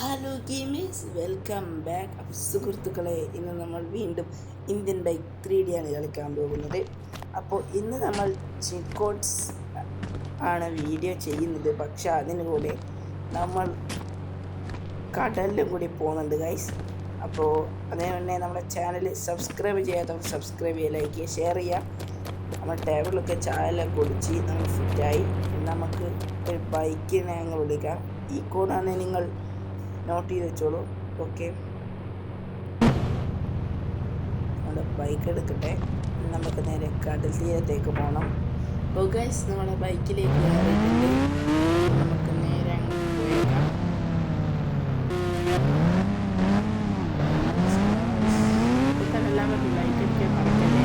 Hello gamers, welcome back. അപ്പോൾ സുഹൃത്തുക്കളെ, ഇന്ന് നമ്മൾ വീണ്ടും ഇന്ത്യൻ ബൈക്ക് 3D ആണ് കളിക്കാൻ പോകുന്നത്. അപ്പോൾ ഇന്ന് നമ്മൾ ചീറ്റ് കോഡ്സ് ആണ് വീഡിയോ ചെയ്യുന്നത്. പക്ഷെ അതിന് കൂടെ നമ്മൾ കടലിലും കൂടി പോകുന്നുണ്ട് ഗൈസ്. അപ്പോൾ അതിന് മുന്നേ നമ്മുടെ ചാനൽ സബ്സ്ക്രൈബ് ചെയ്യാത്തവർ സബ്സ്ക്രൈബ് ചെയ്യുക, ലൈക്ക് ചെയ്യുക, ഷെയർ ചെയ്യുക. നമ്മൾ ടേബിളൊക്കെ ചായലൊക്കെ കുടിച്ച് നമ്മൾ ഫിറ്റായി. നമുക്ക് ഒരു ബൈക്കിനെ ഞങ്ങൾ വിളിക്കാം. ഈ കോഡാണ് നിങ്ങൾ നോട്ട് ചെയ്ത് വെച്ചോളൂ. ഓക്കെ, നമ്മുടെ ബൈക്ക് എടുക്കട്ടെ. നമുക്ക് നേരെ കടൽ തീരത്തേക്ക് പോകണം. അപ്പോൾ ഗൈസ്, നമ്മുടെ ബൈക്കിലേക്ക് കയറിയിട്ടുണ്ട്. നമുക്ക് നേരെ അങ്ങോട്ട് പോയേക്കാം. ഇപ്പം എല്ലാവരും ബൈക്ക് എടുക്കാൻ മറക്കല്ലേ.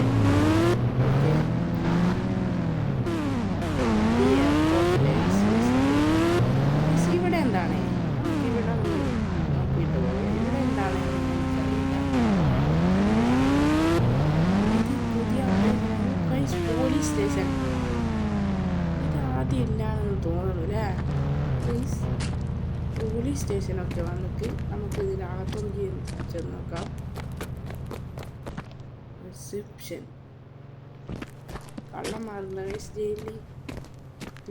ഓക്കെ, ഇവിടെ എന്താണ് ഇവിടെ നോക്കിയിട്ട് പോയി. ഇവിടെ എന്താണ് പുതിയ പോലീസ് സ്റ്റേഷൻ. ഇത് ആദ്യം ഇല്ലാന്ന് തോന്നുന്നു അല്ലേ. പോലീസ് സ്റ്റേഷനൊക്കെ വന്നിട്ട് നമുക്ക് ഇതിനകത്തൊന്ന് ചെന്ന് നോക്കാം. റിസപ്ഷൻ. കള്ളം മാറുന്ന ഗൈസ് ജയിലിൽ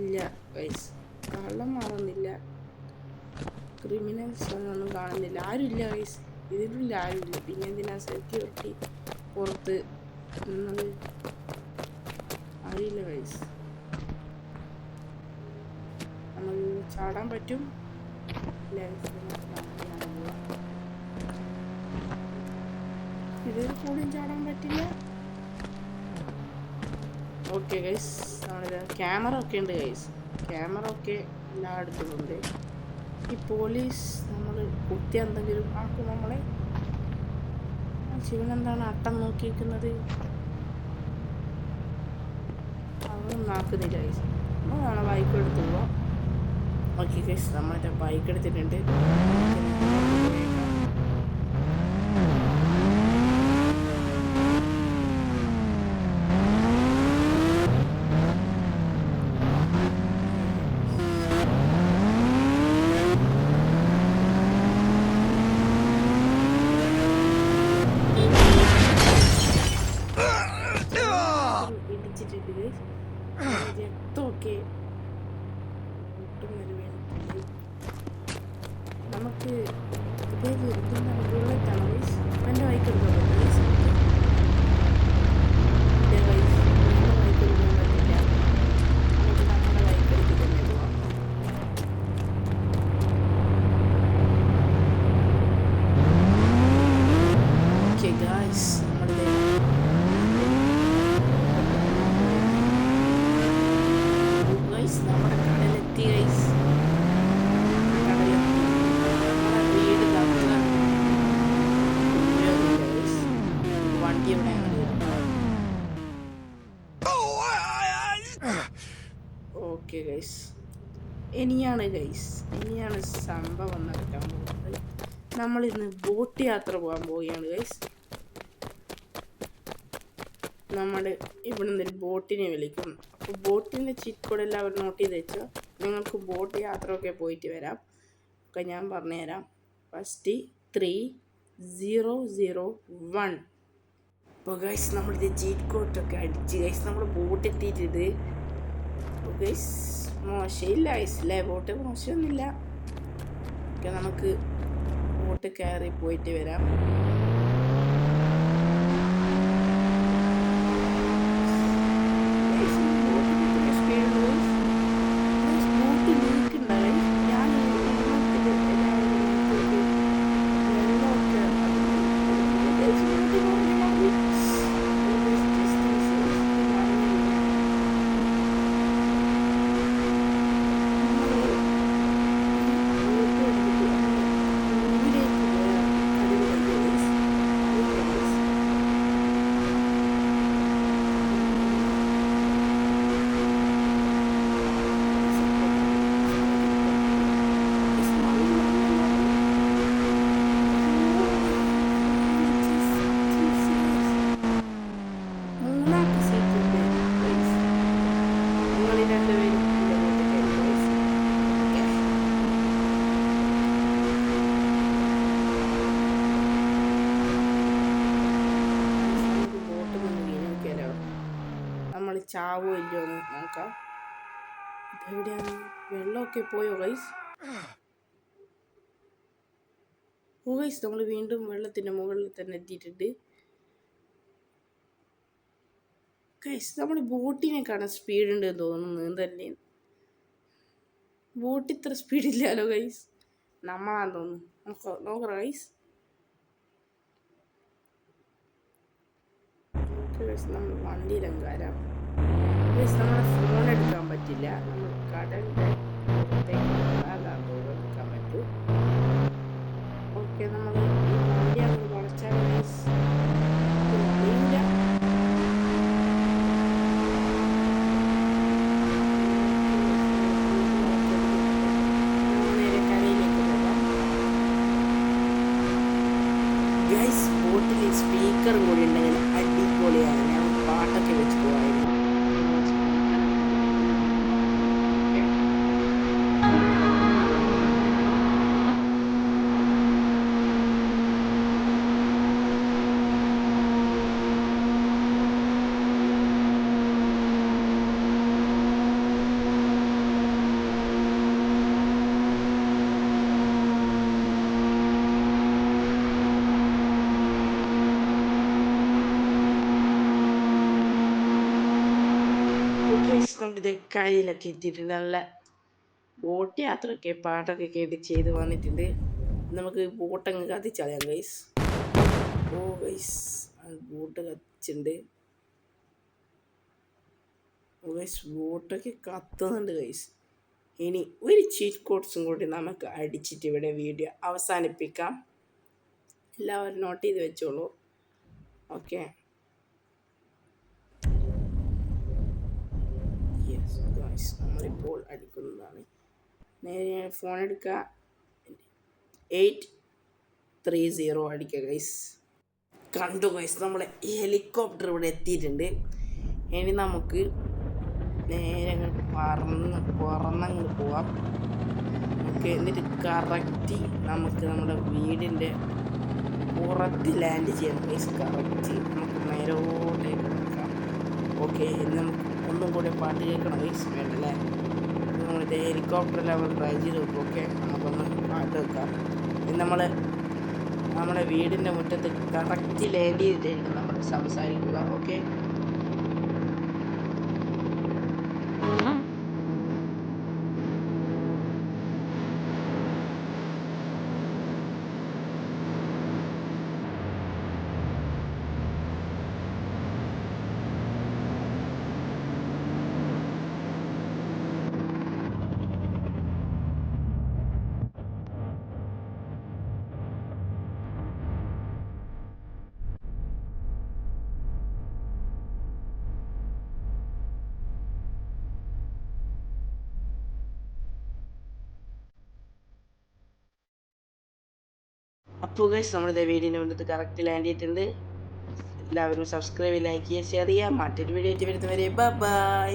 ഇല്ല. ഗൈസ് കള്ളം മാറുന്നില്ല. ക്രിമിനൽസ് ഒന്നും കാണുന്നില്ല. ആരുമില്ല ഗൈസ്, ഇതിലുള്ള ആരുമില്ല. പിന്നെ എന്തിനാ സെക്യൂരിറ്റി പുറത്ത് നിന്നത്? അറിയില്ല ഗൈസ്. നമ്മൾ ചാടാൻ പറ്റും. ഇതിൽ കൂടിയും ചാടാൻ പറ്റില്ല. ഓക്കെ ഗൈസ്, നമ്മളിത് ക്യാമറ ഒക്കെ ഉണ്ട് ഗൈസ്. ക്യാമറ ഒക്കെ എല്ലായിടത്തും ഉണ്ട്. ഈ പോലീസ് നമ്മൾ കുത്തി എന്തെങ്കിലും ആക്കും നമ്മളെ. ശിവനെന്താണ് അട്ടം നോക്കിയിരിക്കുന്നത്? അതൊന്നും ആക്കുന്നില്ല ഗൈസ്. നമ്മളാണ് ബൈക്ക് എടുത്ത് പോവാം. ഓക്കെ ഗൈസ്, നമ്മളിൻ്റെ ബൈക്ക് എടുത്തിട്ടുണ്ട്. രക്തമൊക്കെ നമുക്ക് ബുള്ളറ്റാണ് എൻ്റെ ബൈക്ക് എടുക്കാൻ പറ്റില്ല. നമുക്ക് നമ്മുടെ ബൈക്ക് എടുത്ത് തന്നെ പോവാം. ഓക്കെ ഗായ്സ്, നമ്മളിത് നമ്മുടെ കടലെത്തി ഗൈസ്. കടലെത്തി. നമ്മുടെ വീട് വണ്ടി എവിടെയാണ്? ഓക്കെ ഗൈസ്, ഇനിയാണ് സംഭവം നടക്കാൻ പോകുന്നത്. നമ്മളിന്ന് ബോട്ട് യാത്ര പോകാൻ പോവുകയാണ് ഗൈസ്. നമ്മൾ ഇവിടെ നിന്ന് ഒരു ബോട്ടിനെ വിളിക്കും. അപ്പോൾ ബോട്ടിൻ്റെ ചീറ്റ് കോഡ് എല്ലാം അവർ നോട്ട് ചെയ്ത് വെച്ചോ. നിങ്ങൾക്ക് ബോട്ട് യാത്ര ഒക്കെ പോയിട്ട് വരാം. ഒക്കെ ഞാൻ പറഞ്ഞുതരാം. ഫസ്റ്റ് 3001. അപ്പോൾ ഗൈസ്, നമ്മളിത് ചീറ്റ് കോഡൊക്കെ അടിച്ച് ഗൈസ് നമ്മൾ ബോട്ട് എത്തിയിട്ടുണ്ട്. അപ്പോൾ ഗൈസ് മോശമില്ല ഗൈസ് അല്ലേ, ബോട്ട് മോശമൊന്നുമില്ല. ഒക്കെ നമുക്ക് ബോട്ട് കയറി പോയിട്ട് വരാം. ചാവോ ഇല്ലയോ എന്ന് നോക്കാം. ഇതെവിടെയാണ്? വെള്ളമൊക്കെ പോയോ ഗൈസ്? ഓ ഗൈസ്, നമ്മൾ വീണ്ടും വെള്ളത്തിൻ്റെ മുകളിൽ തന്നെ എത്തിയിട്ടുണ്ട്. ഗൈസ്, നമ്മൾ ബോട്ടിനെക്കാളും സ്പീഡ് ഉണ്ട് എന്ന് തോന്നുന്നു നീന്തല്ലേ. ബോട്ട് ഇത്ര സ്പീഡില്ലല്ലോ ഗൈസ്, നമ്മളാന്ന് തോന്നുന്നു. നോക്കറ ഗൈസ്. നമ്മൾ വണ്ടിയിലെങ്കാരം ഗൈസ്, നമ്മുടെ ഫോൺ എടുക്കാൻ പറ്റില്ല. നമ്മൾ കടലിൻ്റെ പുറത്തേക്ക് എടുക്കാൻ പറ്റും. ഓക്കെ, നമ്മൾ ഈ വണ്ടി അങ്ങ് വളച്ചാൽ ഗൈസ് വഴിയില്ല. ഗൈസ്, ബോട്ടിൽ സ്പീക്കറും കൂടി ഉണ്ടെങ്കിൽ അടിപൊളിയാണ്. ഞാൻ പാട്ടൊക്കെ വെച്ച് പോകായിരുന്നു. നമ്മളിത് കയ്യിലൊക്കെ എത്തിയിട്ടുണ്ട്. നല്ല ബോട്ട് യാത്രയൊക്കെ പാട്ടൊക്കെ കേട്ട് ചെയ്ത് വന്നിട്ടുണ്ട്. നമുക്ക് ബോട്ടങ്ങ് കത്തിച്ചളയാം ഗൈസ്. ഓ ഗൈസ്, ബോട്ട് കത്തിച്ചിട്ടുണ്ട്. ഓ ഗൈസ്, ബോട്ടൊക്കെ കത്തുന്നുണ്ട് ഗൈസ്. ഇനി ഒരു ചീറ്റ് കോഡ്സും കൂടി നമുക്ക് അടിച്ചിട്ട് ഇവിടെ വീഡിയോ അവസാനിപ്പിക്കാം. എല്ലാവരും നോട്ട് ചെയ്ത് വെച്ചോളൂ. ഓക്കെ, നമ്മളിപ്പോൾ അടിക്കുന്നതാണ്. നേരെ ഫോൺ എടുക്കുക, 830 അടിക്കുക ഗൈസ്. കണ്ടു ഗൈസ്, നമ്മളെ ഹെലികോപ്റ്റർ ഇവിടെ എത്തിയിട്ടുണ്ട്. ഇനി നമുക്ക് നേരെ പറന്നങ്ങ് പോവാം. ഓക്കെ, എന്നിട്ട് കറക്റ്റ് നമുക്ക് നമ്മുടെ വീടിൻ്റെ പുറത്ത് ലാൻഡ് ചെയ്യണം ഗൈസ്. കറക്റ്റ് നമുക്ക് നേരോട്ടേക്ക് നോക്കാം. ഓക്കെ, ഇനി നമുക്ക് ഒന്നും കൂടെ പാട്ട് കേൾക്കണം ഗൈസ്. വേണ്ടല്ലേ? നമ്മളിത് ഹെലികോപ്റ്ററിൽ നമ്മൾ ട്രൈ ചെയ്ത് നോക്കും. ഓക്കെ, നമുക്കൊന്ന് പാട്ട് വെക്കാം. ഇനി നമ്മുടെ വീടിൻ്റെ മുറ്റത്ത് കറക്റ്റ് ലാൻഡ് ചെയ്തിട്ടായിരിക്കും നമ്മൾ സംസാരിക്കുക. ഓക്കെ, അപ്പോൾ ഗൈസ്, നമ്മളിത് വീടിൻ്റെ മുന്നത്ത് കറക്റ്റ് ലാൻഡ് ചെയ്തിട്ടുണ്ട്. എല്ലാവരും സബ്സ്ക്രൈബ്, ലൈക്ക് ചെയ്യുക, ഷെയർ ചെയ്യുക. മറ്റൊരു വീഡിയോ ആയിട്ട് വരുന്നവരെ ബൈ.